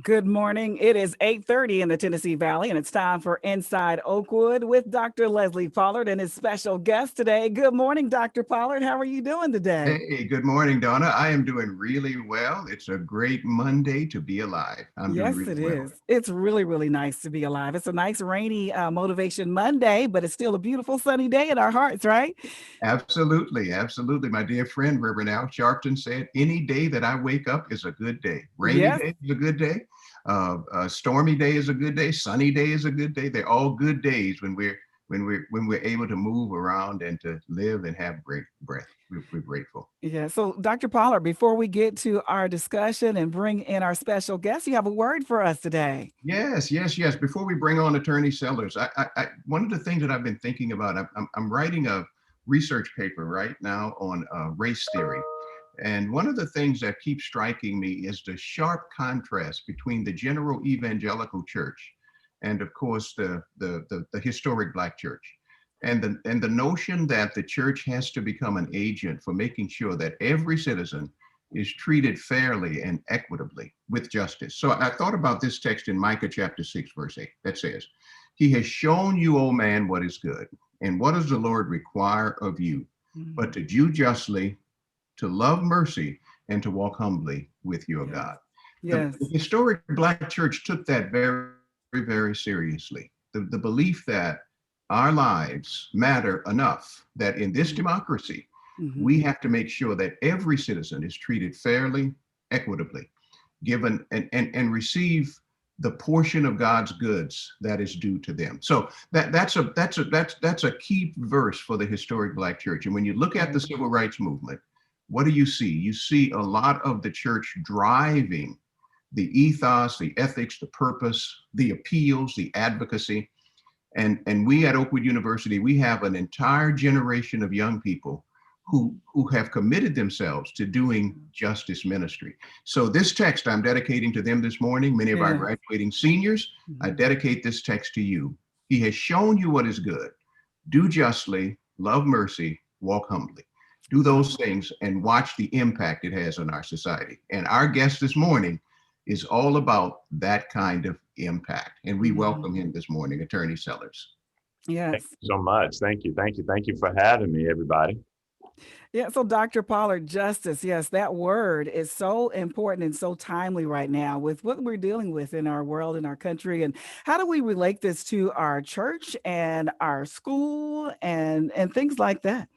Good morning. It is 8:30 in the Tennessee Valley, and it's time for Inside Oakwood with Dr. Leslie Pollard and his special guest today. Good morning, Dr. Pollard. How are you doing today? Hey, good morning, Donna. I am doing really well. It's a great Monday to be alive. I'm doing Yes, really it well. is. It's really, really nice to be alive. It's a nice rainy Motivation Monday, but it's still a beautiful sunny day in our hearts, right? Absolutely, absolutely. My dear friend, Reverend Al Sharpton said, any day that I wake up is a good day. Rainy Yes. day is a good day. A stormy day is a good day. Sunny day is a good day. They're all good days when we're able to move around and to live and have great breath. We're grateful. Yeah. So, Dr. Pollard, before we get to our discussion and bring in our special guest, you have a word for us today. Yes, yes, yes. Before we bring on Attorney Sellers, one of the things that I've been thinking about, I'm writing a research paper right now on race theory. And one of the things that keeps striking me is the sharp contrast between the general evangelical church and, of course, the historic Black church. And the notion that the church has to become an agent for making sure that every citizen is treated fairly and equitably with justice. So I thought about this text in Micah chapter 6, verse 8, that says, He has shown you, O man, what is good. And what does the Lord require of you? But to do justly, to love mercy, and to walk humbly with your Yes. God. Yes. The historic Black church took that very, very seriously. The belief that our lives matter enough that in this democracy, we have to make sure that every citizen is treated fairly, equitably, given and receive the portion of God's goods that is due to them. So that's a key verse for the historic Black church. And when you look at the civil rights movement, what do you see? You see a lot of the church driving the ethos, the ethics, the purpose, the appeals, the advocacy. And we at Oakwood University, we have an entire generation of young people who have committed themselves to doing justice ministry. So this text I'm dedicating to them this morning, many of our graduating seniors, I dedicate this text to you. He has shown you what is good. Do justly, love mercy, walk humbly. Do those things and watch the impact it has on our society. And our guest this morning is all about that kind of impact. And we welcome him this morning, Attorney Sellers. Yes. Thank you so much. Thank you. Thank you. Thank you for having me, everybody. Yeah, so Dr. Pollard, justice, yes, that word is so important and so timely right now with what we're dealing with in our world, in our country. And how do we relate this to our church and our school and things like that?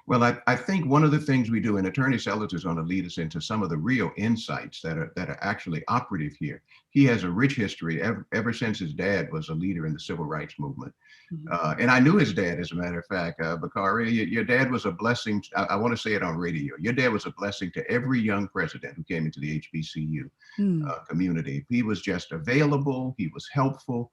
Well, I think one of the things we do, and Attorney Sellers is going to lead us into some of the real insights that are actually operative here. He has a rich history ever since his dad was a leader in the civil rights movement. And I knew his dad, as a matter of fact, Bakari, your dad was a blessing. I want to say it on radio. Your dad was a blessing to every young president who came into the HBCU community. He was just available. He was helpful.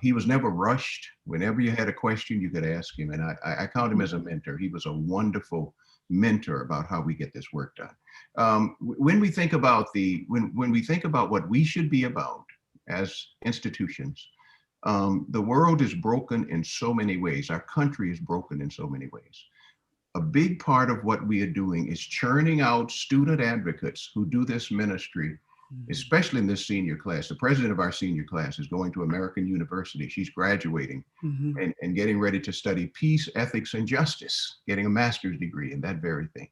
He was never rushed. Whenever you had a question, you could ask him. And I count him as a mentor. He was a wonderful mentor about how we get this work done. When we think about when we think about what we should be about as institutions, the world is broken in so many ways. Our country is broken in so many ways. A big part of what we are doing is churning out student advocates who do this ministry, especially in this senior class. The president of our senior class is going to American University. She's graduating and getting ready to study peace, ethics, and justice, getting a master's degree in that very thing.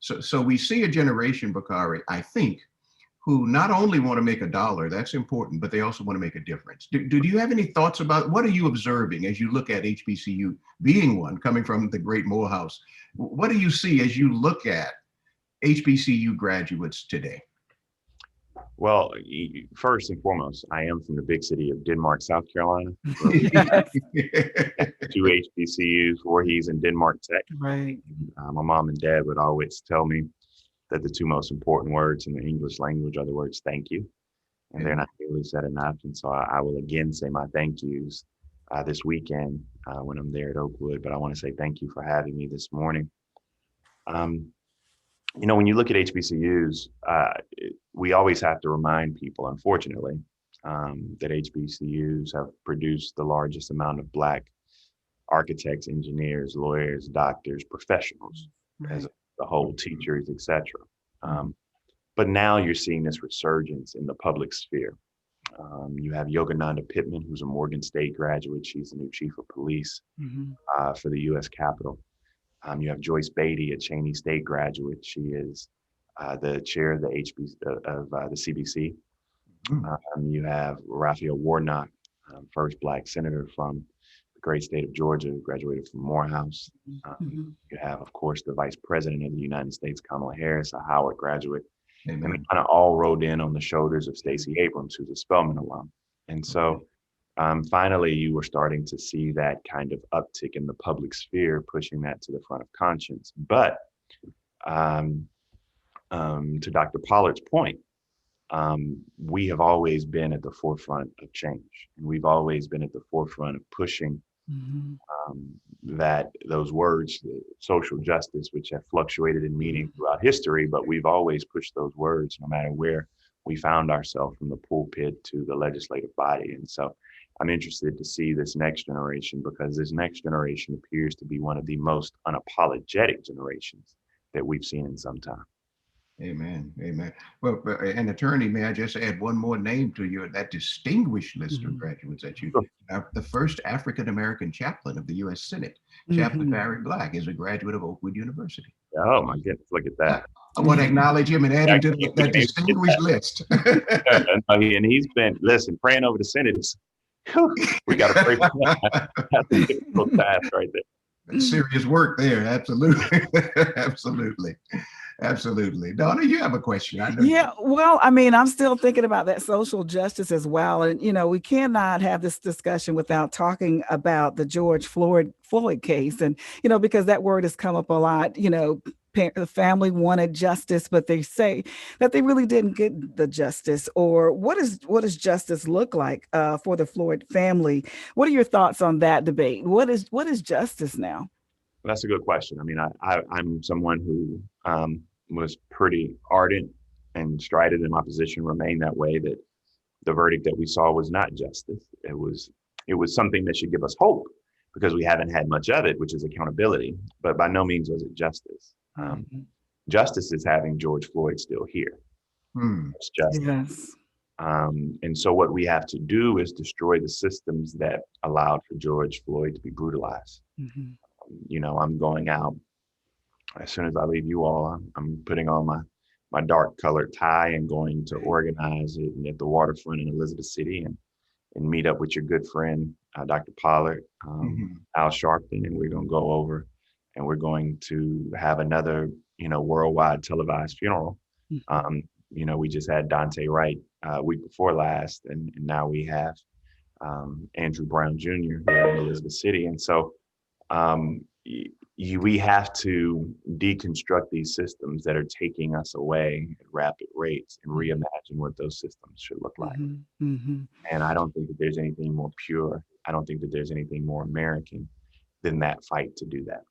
So we see a generation, Bakari, I think, who not only want to make a dollar, that's important, but they also want to make a difference. Do you have any thoughts about what are you observing as you look at HBCU being one, coming from the great Morehouse? What do you see as you look at HBCU graduates today? Well, first and foremost, I am from the big city of Denmark, South Carolina. Yes. 2 HBCUs, Voorhees and Denmark Tech. Right. My mom and dad would always tell me that the 2 most important words in the English language are the words thank you. And they're not nearly said enough. And so I will again say my thank yous this weekend when I'm there at Oakwood. But I want to say thank you for having me this morning. When you look at HBCUs, we always have to remind people, unfortunately, that HBCUs have produced the largest amount of Black architects, engineers, lawyers, doctors, professionals, as a whole, teachers, etc. But now you're seeing this resurgence in the public sphere. You have Yogananda Pittman, who's a Morgan State graduate. She's the new chief of police for the U.S. Capitol. You have Joyce Beatty, a Cheney State graduate. She is the chair of the the CBC. You have Raphael Warnock, first Black senator from the great state of Georgia, graduated from Morehouse. You have, of course, the Vice President of the United States, Kamala Harris, a Howard graduate. Amen. And they kind of all rode in on the shoulders of Stacey Abrams, who's a Spelman alum. And so finally, you were starting to see that kind of uptick in the public sphere, pushing that to the front of conscience. But to Dr. Pollard's point, we have always been at the forefront of change. And we've always been at the forefront of pushing that those words, social justice, which have fluctuated in meaning throughout history, but we've always pushed those words no matter where we found ourselves, from the pulpit to the legislative body. And so I'm interested to see this next generation, because this next generation appears to be one of the most unapologetic generations that we've seen in some time. Amen. Amen. Well, an attorney, may I just add one more name to that distinguished list of graduates that you have? The first African-American chaplain of the U.S. Senate, Chaplain Bakari Black, is a graduate of Oakwood University. Oh my goodness, look at that. I want to acknowledge him and add him to that distinguished list. And he's been, praying over the Senate. We got to pray for that. That's a difficult task right there. Serious work there. Absolutely. Absolutely. Donna, you have a question. I know. Yeah, well, I mean, I'm still thinking about that social justice as well. And, we cannot have this discussion without talking about the George Floyd case. And, because that word has come up a lot, the family wanted justice, but they say that they really didn't get the justice. Or what does justice look like for the Floyd family? What are your thoughts on that debate? What is justice now? Well, that's a good question. I mean, I'm someone who was pretty ardent and strident in my position, remained that way, that the verdict that we saw was not justice. It was something that should give us hope, because we haven't had much of it, which is accountability. But by no means was it justice. Justice is having George Floyd still here. It's justice. Yes. And so what we have to do is destroy the systems that allowed for George Floyd to be brutalized. I'm going out as soon as I leave you all. I'm putting on my dark colored tie and going to organize it at the waterfront in Elizabeth City and meet up with your good friend, Dr. Pollard, Al Sharpton, and we're going to go over and we're going to have another, worldwide televised funeral. We just had Dante Wright week before last, and now we have Andrew Brown Jr. here in Elizabeth City. And so we have to deconstruct these systems that are taking us away at rapid rates and reimagine what those systems should look like. And I don't think that there's anything more pure. I don't think that there's anything more American than that fight to do that.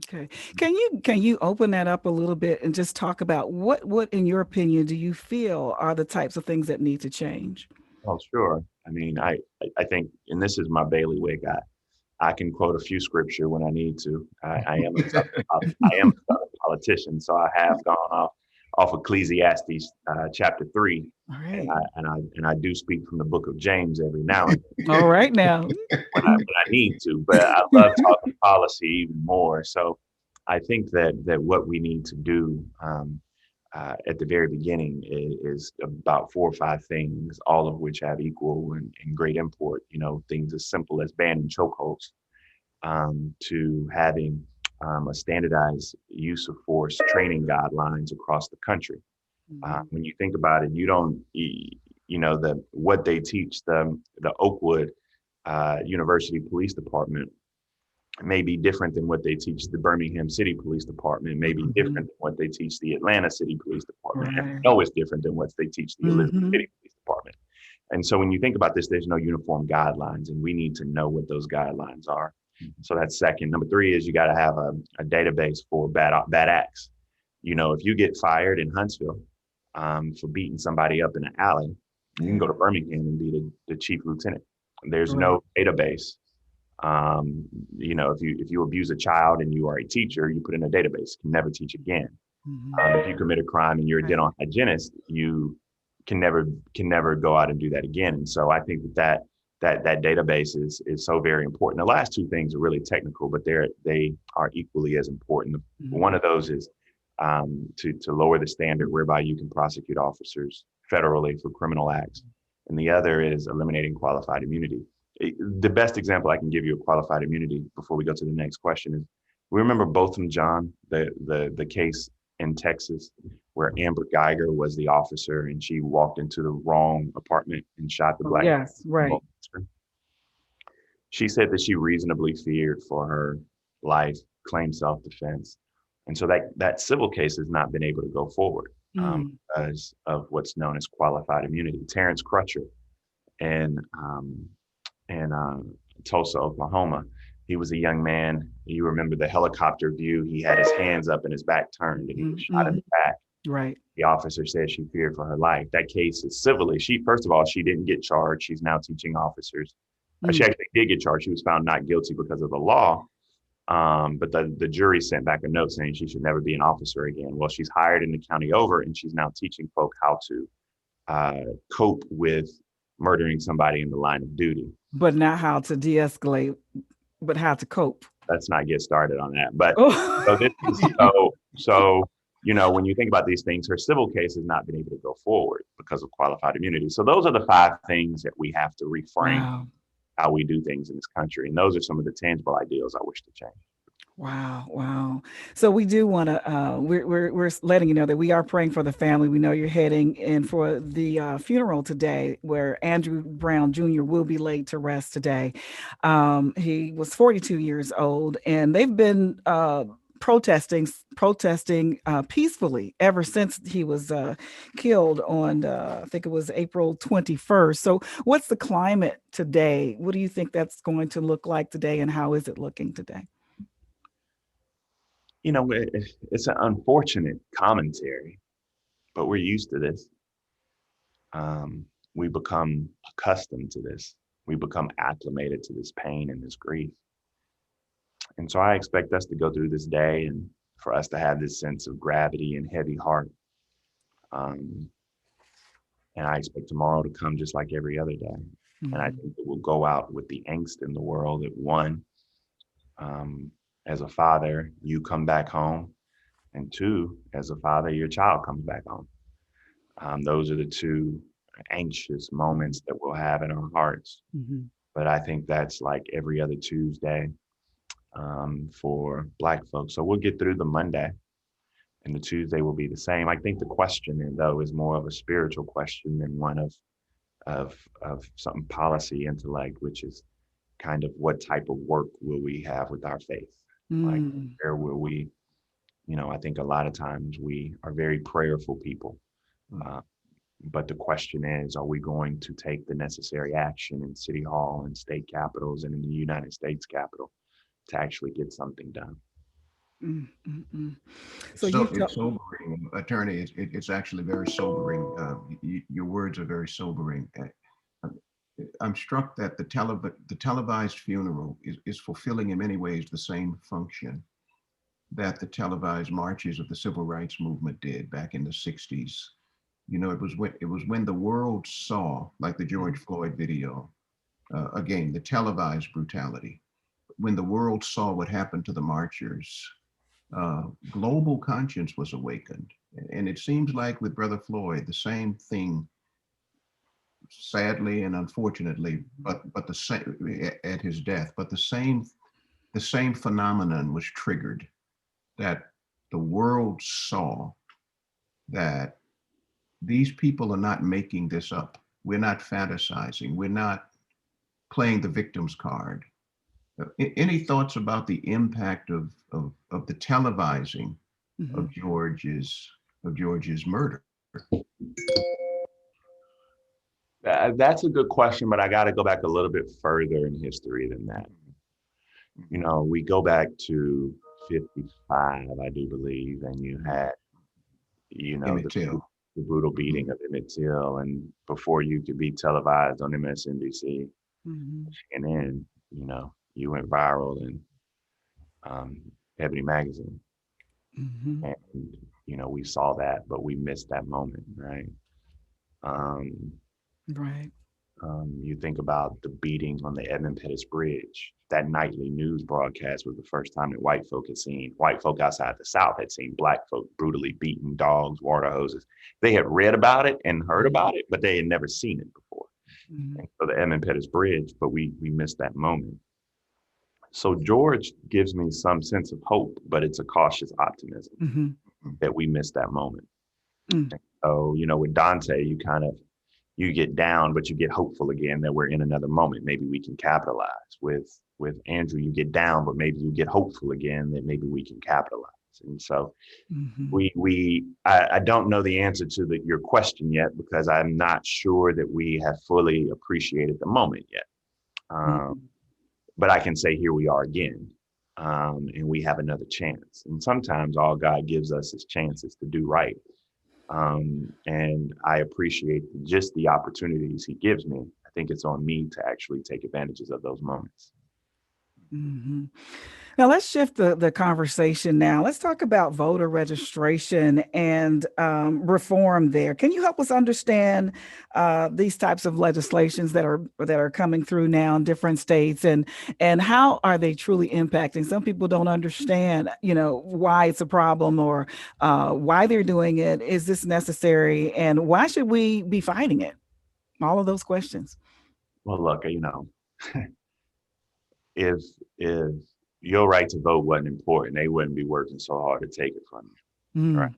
Okay. Can you open that up a little bit and just talk about what in your opinion do you feel are the types of things that need to change? Oh, sure. I mean, I think, and this is my bailiwick, I can quote a few scripture when I need to. I am a politician, so I have gone off Ecclesiastes chapter 3. All right. And I do speak from the book of James every now and then. All right now. when I need to, but I love talking policy even more. So I think that what we need to do at the very beginning is about 4 or 5 things, all of which have equal and great import. Things as simple as banning chokeholds, to having a standardized use of force training guidelines across the country. When you think about it, what they teach the Oakwood University Police Department may be different than what they teach the Birmingham City Police Department, may be different than what they teach the Atlanta City Police Department. Right. And I know it's different than what they teach the Elizabeth City Police Department. And so when you think about this, there's no uniform guidelines, and we need to know what those guidelines are. So that's second. Number 3 is you got to have a database for bad acts. If you get fired in Huntsville for beating somebody up in an alley, you can go to Birmingham and be the chief lieutenant. There's no database. If you abuse a child and you are a teacher, you put in a database, you can never teach again. If you commit a crime and you're a Right. dental hygienist, you can never go out and do that again. And so I think that database is so very important. The last two things are really technical, but they are equally as important. One of those is to lower the standard whereby you can prosecute officers federally for criminal acts, and the other is eliminating qualified immunity. The best example I can give you of qualified immunity before we go to the next question is, we remember Botham Jean, the case in Texas where Amber Geiger was the officer and she walked into the wrong apartment and shot the black man. Yes, right. She said that she reasonably feared for her life, claimed self-defense. And so that civil case has not been able to go forward because of what's known as qualified immunity. Terrence Crutcher in Tulsa, Oklahoma, he was a young man. You remember the helicopter view. He had his hands up and his back turned and he was shot in the back. Right. The officer said she feared for her life. That case is civilly. First of all, she didn't get charged. She's now teaching officers. She actually did get charged. She was found not guilty because of the law. But the jury sent back a note saying she should never be an officer again. Well, she's hired in the county over and she's now teaching folk how to cope with murdering somebody in the line of duty. But not how to de-escalate, but how to cope. Let's not get started on that. But so when you think about these things, her civil case has not been able to go forward because of qualified immunity. So those are the 5 things that we have to reframe how we do things in this country. And those are some of the tangible ideals I wish to change. Wow. So we do want to, we're letting you know that we are praying for the family. We know you're heading in for the funeral today where Andrew Brown Jr. will be laid to rest today. He was 42 years old and they've been protesting peacefully ever since he was killed on, I think it was April 21st. So what's the climate today? What do you think that's going to look like today and how is it looking today? It's an unfortunate commentary, but we're used to this. We become accustomed to this. We become acclimated to this pain and this grief. And so I expect us to go through this day and for us to have this sense of gravity and heavy heart. And I expect tomorrow to come just like every other day. And I think that we'll go out with the angst in the world that one, as a father, you come back home, and 2, as a father, your child comes back home. Those are the 2 anxious moments that we'll have in our hearts. But I think that's like every other Tuesday for Black folks. So we'll get through the Monday, and the Tuesday will be the same. I think the question, though, is more of a spiritual question than one of something policy intellect, which is kind of what type of work will we have with our faith? Like, where will we, I think a lot of times we are very prayerful people. But the question is, are we going to take the necessary action in City Hall and state capitals and in the United States Capitol to actually get something done? So it's sobering, attorney. It's actually very sobering. Your words are very sobering. I'm struck that the televised funeral is fulfilling in many ways the same function that the televised marches of the civil rights movement did back in the 60s. It was when the world saw, like the George Floyd video, again, the televised brutality, when the world saw what happened to the marchers, global conscience was awakened. And it seems like with Brother Floyd, the same thing, sadly and unfortunately, but the same at his death, but the same phenomenon was triggered, that the world saw that these people are not making this up. We're not fantasizing. We're not playing the victim's card. Any thoughts about the impact of the televising of George's murder? That's a good question, but I got to go back a little bit further in history than that. We go back to 55, I do believe, and you had, the brutal beating of Emmett Till, and before you could be televised on MSNBC, and then, you went viral in Ebony Magazine. And we saw that, but we missed that moment, right? Right. You think about the beating on the Edmund Pettus Bridge. That nightly news broadcast was the first time that white folk outside the South had seen black folk brutally beaten, dogs, water hoses. They had read about it and heard about it, but they had never seen it before. Mm-hmm. And so the Edmund Pettus Bridge, but we missed that moment. So George gives me some sense of hope, but it's a cautious optimism Mm-hmm. that we missed that moment. Mm. So, with Dante, you get down, but you get hopeful again that we're in another moment. Maybe we can capitalize. With Andrew, you get down, but maybe you get hopeful again that maybe we can capitalize. And so I don't know the answer to your question yet, because I'm not sure that we have fully appreciated the moment yet. But I can say here we are again, and we have another chance. And sometimes all God gives us is chances to do right. And I appreciate just the opportunities he gives me. I think it's on me to actually take advantages of those moments. Mm-hmm. Now let's shift the conversation now. Let's talk about voter registration and reform there. Can you help us understand these types of legislations that are coming through now in different states, and how are they truly impacting? Some people don't understand, why it's a problem, or why they're doing it. Is this necessary? And why should we be fighting it? All of those questions. Well, look, if your right to vote wasn't important, they wouldn't be working so hard to take it from you, right?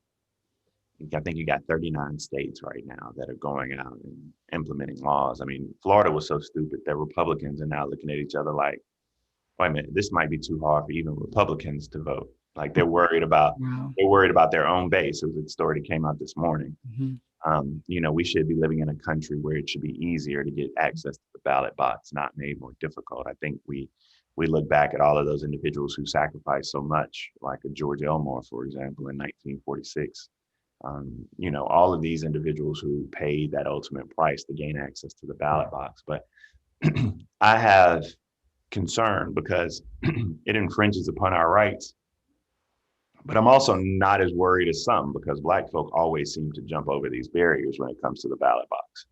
I think you got 39 states right now that are going out and implementing laws. Florida was so stupid that Republicans are now looking at each other like, wait a minute, this might be too hard for even Republicans to vote. Like they're worried about their own base. It was a story that came out this morning. We should be living in a country where it should be easier to get access to the ballot box, not made more difficult. I think we look back at all of those individuals who sacrificed so much, like a George Elmore, for example, in 1946. All of these individuals who paid that ultimate price to gain access to the ballot box. But I have concern because it infringes upon our rights. But I'm also not as worried as some, because Black folk always seem to jump over these barriers when it comes to the ballot box.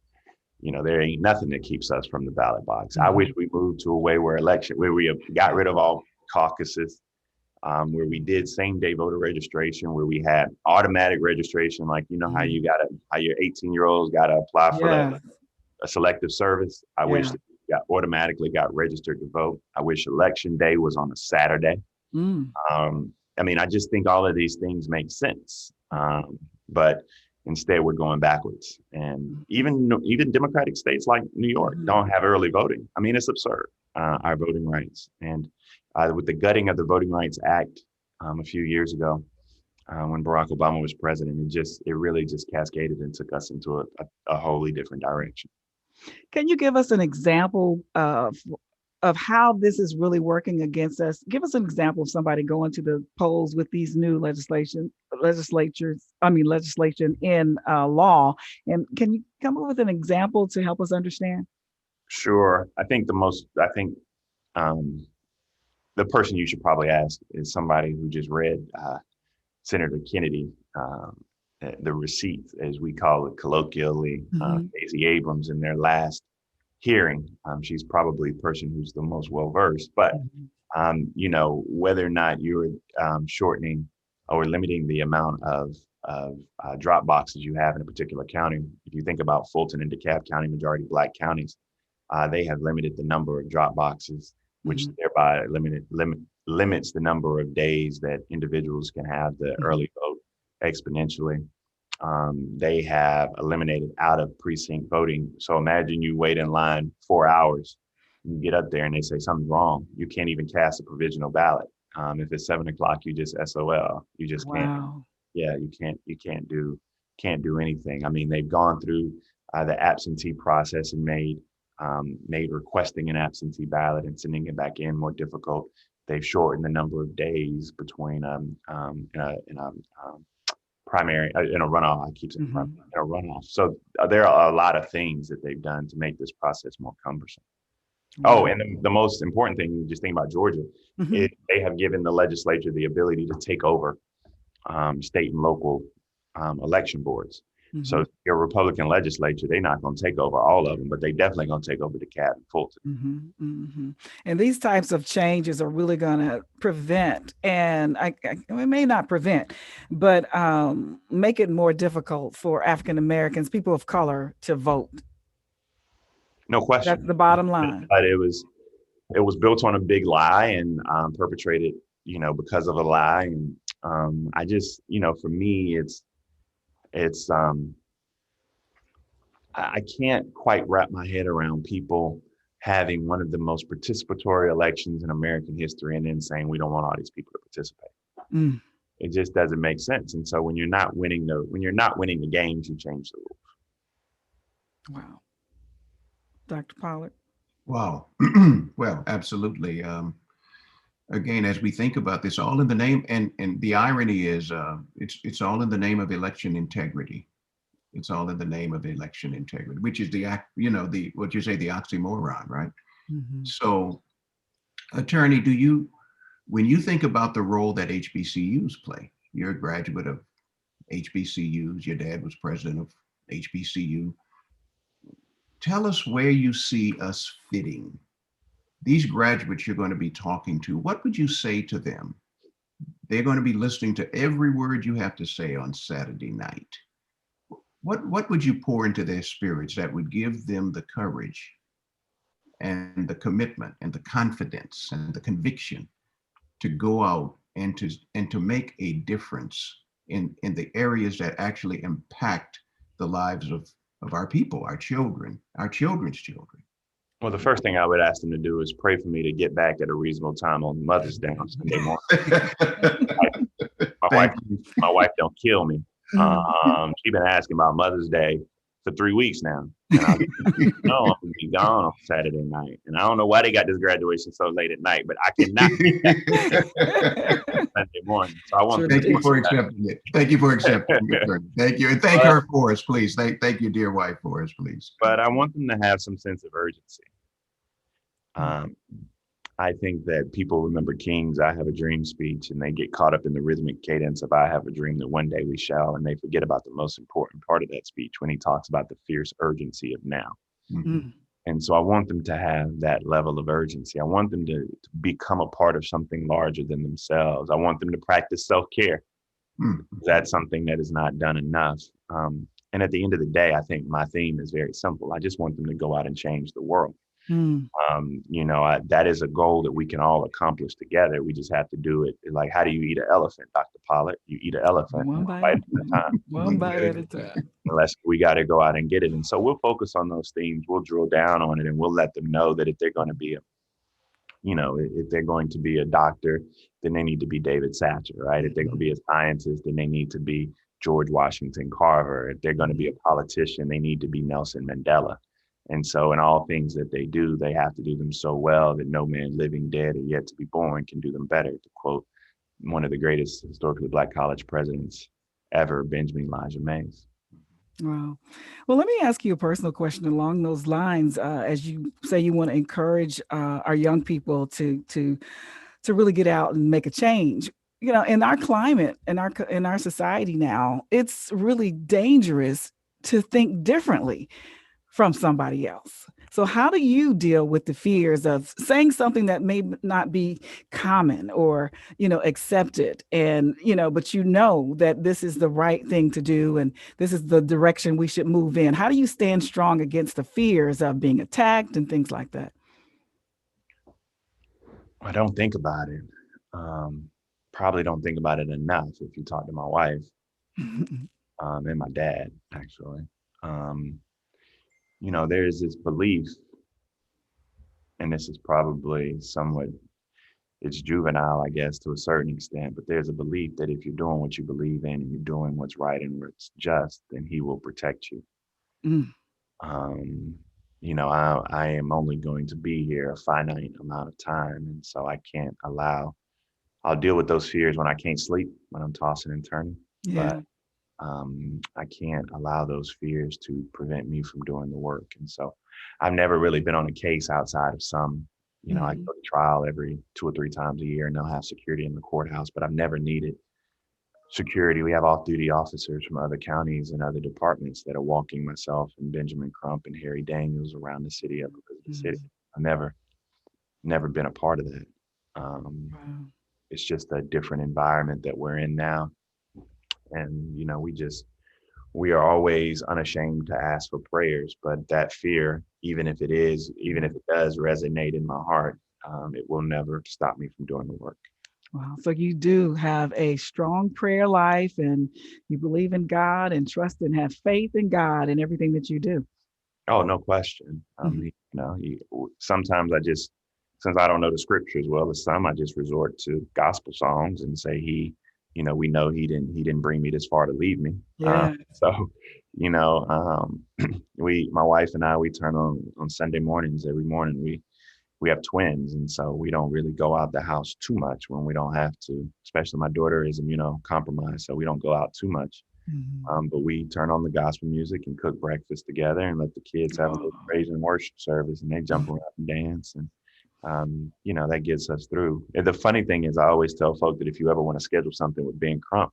There ain't nothing that keeps us from the ballot box. I wish we moved to a way where we got rid of all caucuses, where we did same day voter registration, where we had automatic registration, like how your 18-year-olds got to apply for a selective service. I wish that you automatically got registered to vote. I wish election day was on a Saturday. I just think all of these things make sense, but instead we're going backwards. And even Democratic states like New York don't have early voting. It's absurd, our voting rights. And with the gutting of the Voting Rights Act a few years ago, when Barack Obama was president, it really just cascaded and took us into a wholly different direction. Can you give us an example of how this is really working against us? Give us an example of somebody going to the polls with these new legislation in law. And can you come up with an example to help us understand? Sure. I think the person you should probably ask is somebody who just read Senator Kennedy, the receipt, as we call it colloquially, Stacey Abrams, in their last hearing. She's probably the person who's the most well-versed, but whether or not you're shortening or limiting the amount of drop boxes you have in a particular county. If you think about Fulton and DeKalb County, majority Black counties, they have limited the number of drop boxes, which thereby limits the number of days that individuals can have the early vote exponentially. They have eliminated out of precinct voting. So imagine you wait in line 4 hours, you get up there and they say something's wrong. You can't even cast a provisional ballot. If it's 7 o'clock, you just SOL. You just can't. Yeah, you can't do anything. They've gone through the absentee process and made requesting an absentee ballot and sending it back in more difficult. They've shortened the number of days between primary in a runoff. I keep saying in a runoff. So there are a lot of things that they've done to make this process more cumbersome. Oh, and the most important thing, just think about Georgia, is they have given the legislature the ability to take over state and local election boards. So Mhm. your Republican legislature, they're not going to take over all of them, but they definitely going to take over DeKalb and Fulton. Mhm, mhm. And these types of changes are really going to prevent, and it may not prevent, but make it more difficult for African Americans, people of color, to vote. No That's question. the bottom line. But it was built on a big lie and perpetrated, because of a lie. And I just, for me, it's I can't quite wrap my head around people having one of the most participatory elections in American history and then saying we don't want all these people to participate. Mm, It just doesn't make sense. And so when you're not winning the games, you change the rules. wow. Dr. Pollard. Wow. Well, absolutely. Again, as we think about this, all in the name, and the irony is, it's all in the name of election integrity. It's all in the name of election integrity, which is the what you say, the oxymoron, right? Mhm. So, attorney, when you think about the role that HBCUs play, you're a graduate of HBCUs, your dad was president of HBCU. Tell us where you see us fitting. These graduates you're going to be talking to, what would you say to them? They're going to be listening to every word you have to say on Saturday night. What would you pour into their spirits that would give them the courage and the commitment and the confidence and the conviction to go out and to make a difference in the areas that actually impact the lives of our people, our children, our children's children? Well, the first thing I would ask them to do is pray for me to get back at a reasonable time on Mother's Day on Sunday morning. My wife don't kill me. She's been asking about Mother's Day for 3 weeks now. And I'm going to be gone on Saturday night. And I don't know why they got this graduation so late at night, but I cannot be back Sunday morning. So I want Thank you for accepting it. Thank you for accepting it. Thank you. And thank her for us, please. Thank you, dear wife, for us, please. But I want them to have some sense of urgency. I think that people remember King's "I Have a Dream" speech, and they get caught up in the rhythmic cadence of "I have a dream that one day we shall," and they forget about the most important part of that speech when he talks about the fierce urgency of now. Mm. And so I want them to have that level of urgency. I want them to become a part of something larger than themselves. I want them to practice self-care. That's something that is not done enough. And at the end of the day, I think my theme is very simple. I just want them to go out and change the world. Mm. That is a goal that we can all accomplish together. We just have to do it. Like, how do you eat an elephant, Dr. Pollard? You eat an elephant One bite at a time. One bite at a time. Unless we got to go out and get it. And so we'll focus on those themes. We'll drill down on it, and we'll let them know that if they're going to be if they're going to be a doctor, then they need to be David Satcher, right? If they're going to be a scientist, then they need to be George Washington Carver. If they're going to be a politician, they need to be Nelson Mandela. And so in all things that they do, they have to do them so well that no man living, dead, or yet to be born can do them better, to quote one of the greatest historically Black college presidents ever, Benjamin Elijah Mays. Wow. Well, let me ask you a personal question along those lines. As you say, you want to encourage our young people to really get out and make a change. In our climate, in our society now, it's really dangerous to think differently from somebody else. So how do you deal with the fears of saying something that may not be common or, accepted, and, but that this is the right thing to do and this is the direction we should move in? How do you stand strong against the fears of being attacked and things like that? I don't think about it. Probably don't think about it enough if you talk to my wife and my dad, actually. There's this belief, and this is probably somewhat, it's juvenile, I guess, to a certain extent, but there's a belief that if you're doing what you believe in and you're doing what's right and what's just, then he will protect you. Mm. I am only going to be here a finite amount of time, and so I'll deal with those fears when I can't sleep, when I'm tossing and turning. Yeah. But I can't allow those fears to prevent me from doing the work. And so I've never really been on a case outside of some, I go to trial every 2 or 3 times a year, and they'll have security in the courthouse, but I've never needed security. We have off-duty officers from other counties and other departments that are walking myself and Benjamin Crump and Harry Daniels around the city of the city. I've never been a part of that. Wow. It's just a different environment that we're in now. And, we are always unashamed to ask for prayers, but that fear, even if it does resonate in my heart, it will never stop me from doing the work. Wow. So you do have a strong prayer life, and you believe in God and trust and have faith in God in everything that you do. Oh, no question. Sometimes since I don't know the scripture as well as some, I just resort to gospel songs and say we know he didn't bring me this far to leave me. Yeah. My wife and I, we turn on Sunday mornings every morning. We have twins, and so we don't really go out the house too much when we don't have to. Especially my daughter is immunocompromised, so we don't go out too much. But we turn on the gospel music and cook breakfast together and let the kids have a little praise and worship service, and they jump around and dance, and that gets us through. And the funny thing is, I always tell folk that if you ever want to schedule something with Ben Crump,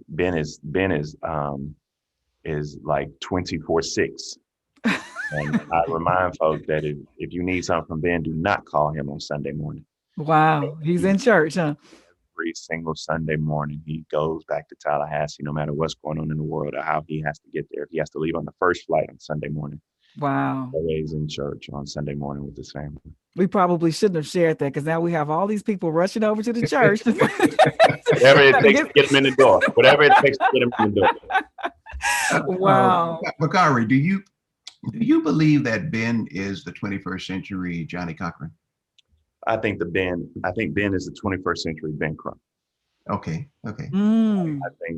Ben is like 24/6. And I remind folk that if you need something from Ben, do not call him on Sunday morning. Wow. He's in church, huh? Every single Sunday morning, he goes back to Tallahassee, no matter what's going on in the world or how he has to get there. If he has to leave on the first flight on Sunday morning. Wow. Always in church on Sunday morning with his family. We probably shouldn't have shared that, because now we have all these people rushing over to the church. Whatever it takes to get him in the door. Whatever it takes to get him in the door. Wow. Bakari, do you believe that Ben is the 21st century Johnny Cochran? I think Ben is the 21st century Ben Crump. Okay. I think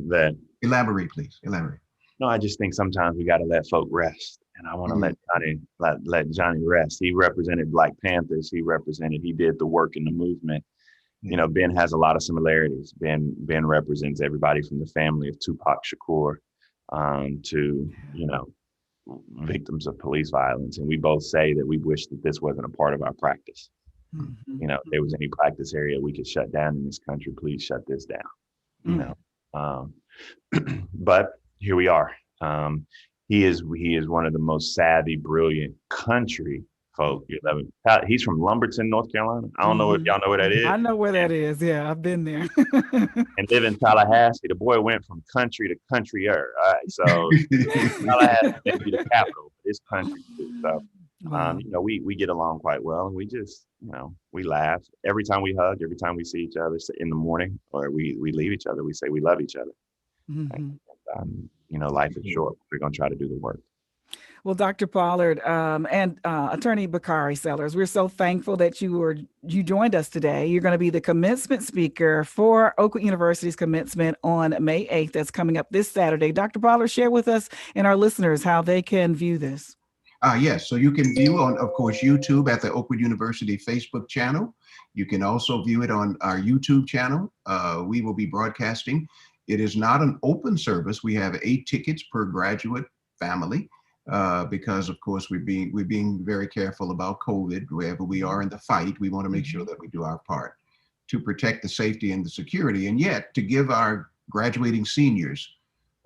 that. Elaborate, please. Elaborate. No, I just think sometimes we got to let folk rest. And I want to let Johnny rest. He represented Black Panthers. He did the work in the movement. Ben has a lot of similarities. Ben represents everybody from the family of Tupac Shakur to, victims of police violence. And we both say that we wish that this wasn't a part of our practice. If there was any practice area we could shut down in this country, please shut this down. But here we are. He is one of the most savvy, brilliant country folk. He's from Lumberton, North Carolina. I don't know if y'all know where that is. I know where that is. Yeah, I've been there. And live in Tallahassee. The boy went from country to countryer. All right, so Tallahassee may be the capital, but it's country too. So, we get along quite well, and we just, we laugh every time we hug, every time we see each other in the morning, or we leave each other. We say we love each other. Life is short. We're going to try to do the work. Well, Dr. Pollard and Attorney Bakari Sellers, we're so thankful that you joined us today. You're going to be the commencement speaker for Oakwood University's commencement on May 8th. That's coming up this Saturday. Dr. Pollard, share with us and our listeners how they can view this. Yes, so you can view on, of course, YouTube at the Oakwood University Facebook channel. You can also view it on our YouTube channel. We will be broadcasting. It is not an open service. We have 8 tickets per graduate family because, of course, we're being very careful about COVID. Wherever we are in the fight, we want to make sure that we do our part to protect the safety and the security, and yet to give our graduating seniors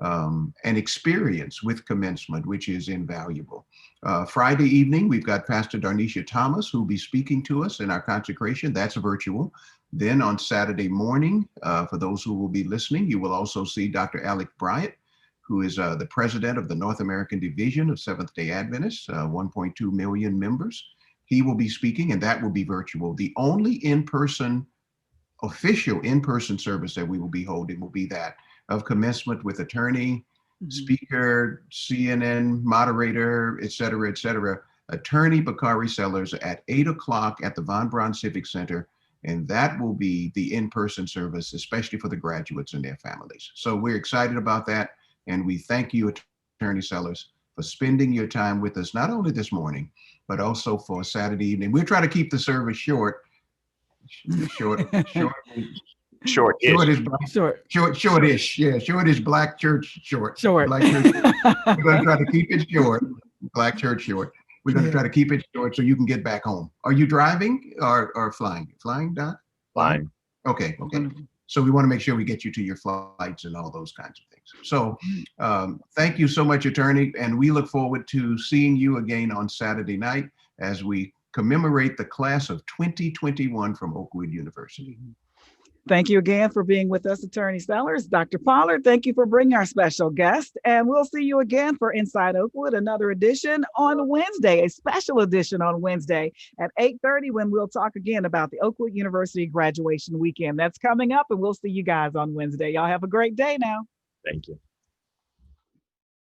an experience with commencement, which is invaluable. Friday evening, we've got Pastor Darnisha Thomas, who will be speaking to us in our consecration. That's virtual. Then on Saturday morning, for those who will be listening, you will also see Dr. Alec Bryant, who is the president of the North American Division of Seventh-day Adventists, 1.2 million members. He will be speaking, and that will be virtual. The only official in-person service that we will be holding will be that of commencement with attorney, speaker, CNN moderator, et cetera, Attorney Bakari Sellers at 8 o'clock at the Von Braun Civic Center. And that will be the in-person service, especially for the graduates and their families. So we're excited about that. And we thank you, Attorney Sellers, for spending your time with us, not only this morning, but also for Saturday evening. We'll try to keep the service short. Short-ish. Yeah, short-ish, Black church short. Black church. We're going to try to keep it short. Black church short. We're going to try to keep it short so you can get back home. Are you driving or flying? Flying, Doc? Flying. Okay. So we want to make sure we get you to your flights and all those kinds of things. So thank you so much, Attorney. And we look forward to seeing you again on Saturday night as we commemorate the class of 2021 from Oakwood University. Thank you again for being with us, Attorney Sellers. Dr. Pollard, thank you for bringing our special guest. And we'll see you again for Inside Oakwood, another edition on Wednesday, a special edition on Wednesday at 8:30 when we'll talk again about the Oakwood University graduation weekend. That's coming up, and we'll see you guys on Wednesday. Y'all have a great day now. Thank you.